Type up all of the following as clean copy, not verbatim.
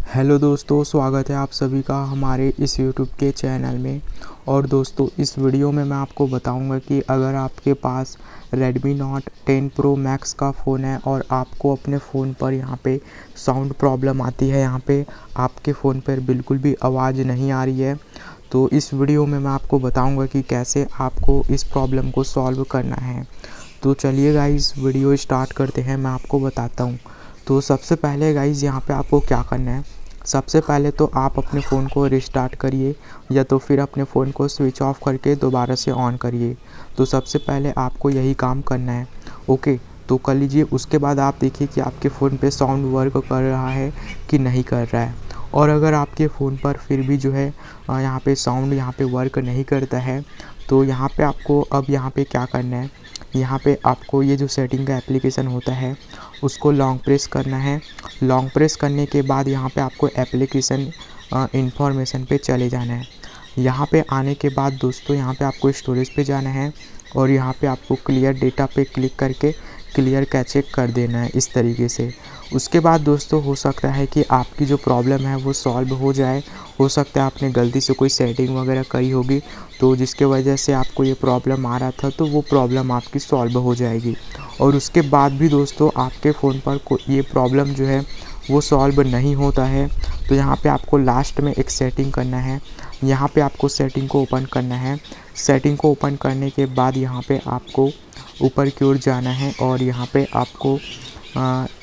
Hello दोस्तों, स्वागत है आप सभी का हमारे इस यूट्यूब के चैनल में। और दोस्तों, इस वीडियो में मैं आपको बताऊंगा कि अगर आपके पास Redmi Note 10 Pro Max का फ़ोन है और आपको अपने फ़ोन पर यहाँ पे साउंड प्रॉब्लम आती है, यहाँ पे आपके फ़ोन पर बिल्कुल भी आवाज़ नहीं आ रही है, तो इस वीडियो में मैं आपको बताऊँगा कि कैसे आपको इस प्रॉब्लम को सॉल्व करना है। तो चलिए गाइज़, वीडियो स्टार्ट करते हैं, मैं आपको बताता हूँ। तो सबसे पहले गाइज़ यहाँ पे आपको क्या करना है, सबसे पहले तो आप अपने फ़ोन को रिस्टार्ट करिए या तो फिर अपने फ़ोन को स्विच ऑफ करके दोबारा से ऑन करिए। तो सबसे पहले आपको यही काम करना है। ओके, तो कर लीजिए। उसके बाद आप देखिए कि आपके फ़ोन पे साउंड वर्क कर रहा है कि नहीं कर रहा है। और अगर आपके फ़ोन पर फिर भी जो है यहाँ पे साउंड यहाँ पे वर्क नहीं करता है, तो यहाँ पे आपको अब यहाँ पे क्या करना है, यहाँ पे आपको ये जो सेटिंग का एप्लीकेशन होता है उसको लॉन्ग प्रेस करना है। लॉन्ग प्रेस करने के बाद यहाँ पे आपको एप्लीकेशन इंफॉर्मेशन पे चले जाना है। यहाँ पे आने के बाद दोस्तों, यहाँ पे आपको स्टोरेज पे जाना है और यहाँ पे आपको क्लियर डेटा पे क्लिक करके क्लियर कैचे कर देना है इस तरीके से। उसके बाद दोस्तों, हो सकता है कि आपकी जो प्रॉब्लम है वो सॉल्व हो जाए। हो सकता है आपने गलती से कोई सेटिंग वगैरह करी होगी, तो जिसके वजह से आपको ये प्रॉब्लम आ रहा था, तो वो प्रॉब्लम आपकी सॉल्व हो जाएगी। और उसके बाद भी दोस्तों, आपके फ़ोन पर ये प्रॉब्लम जो है वो सॉल्व नहीं होता है, तो यहाँ पे आपको लास्ट में एक सेटिंग करना है। यहाँ पे आपको सेटिंग को ओपन करना है। सेटिंग को ओपन करने के बाद यहाँ पे आपको ऊपर की ओर जाना है और यहाँ पे आपको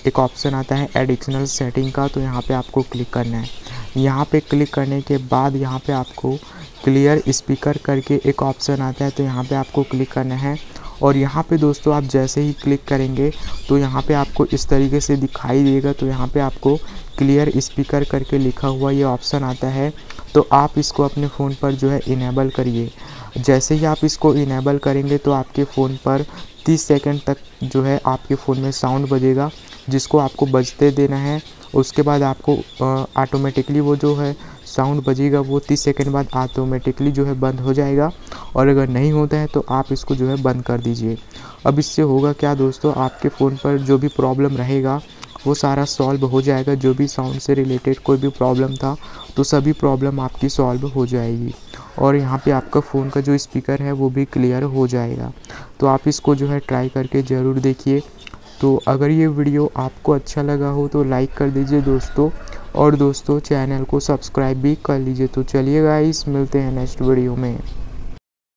एक ऑप्शन आता है एडिशनल सेटिंग का, तो यहाँ पे आपको क्लिक करना है। यहाँ पे क्लिक करने के बाद यहाँ पे आपको क्लियर स्पीकर करके एक ऑप्शन आता है, तो यहाँ पे आपको क्लिक करना है। और यहाँ पे दोस्तों, आप जैसे ही क्लिक करेंगे तो यहाँ पे आपको इस तरीके से दिखाई देगा। तो यहाँ पे आपको क्लियर स्पीकर करके लिखा हुआ ये ऑप्शन आता है, तो आप इसको अपने फ़ोन पर जो है इनेबल करिए। जैसे ही आप इसको इनेबल करेंगे तो आपके फ़ोन पर 30 सेकंड तक जो है आपके फ़ोन में साउंड बजेगा, जिसको आपको बजते देना है। उसके बाद आपको ऑटोमेटिकली वो जो है साउंड बजेगा, वो 30 सेकंड बाद ऑटोमेटिकली जो है बंद हो जाएगा। और अगर नहीं होता है तो आप इसको जो है बंद कर दीजिए। अब इससे होगा क्या दोस्तों, आपके फ़ोन पर जो भी प्रॉब्लम रहेगा वो सारा सॉल्व हो जाएगा। जो भी साउंड से रिलेटेड कोई भी प्रॉब्लम था, तो सभी प्रॉब्लम आपकी सॉल्व हो जाएगी। और यहाँ पे आपका फ़ोन का जो स्पीकर है वो भी क्लियर हो जाएगा। तो आप इसको जो है ट्राई करके ज़रूर देखिए। तो अगर ये वीडियो आपको अच्छा लगा हो तो लाइक कर दीजिए दोस्तों, और दोस्तों चैनल को सब्सक्राइब भी कर लीजिए। तो चलिए गाइस, मिलते हैं नेक्स्ट वीडियो में।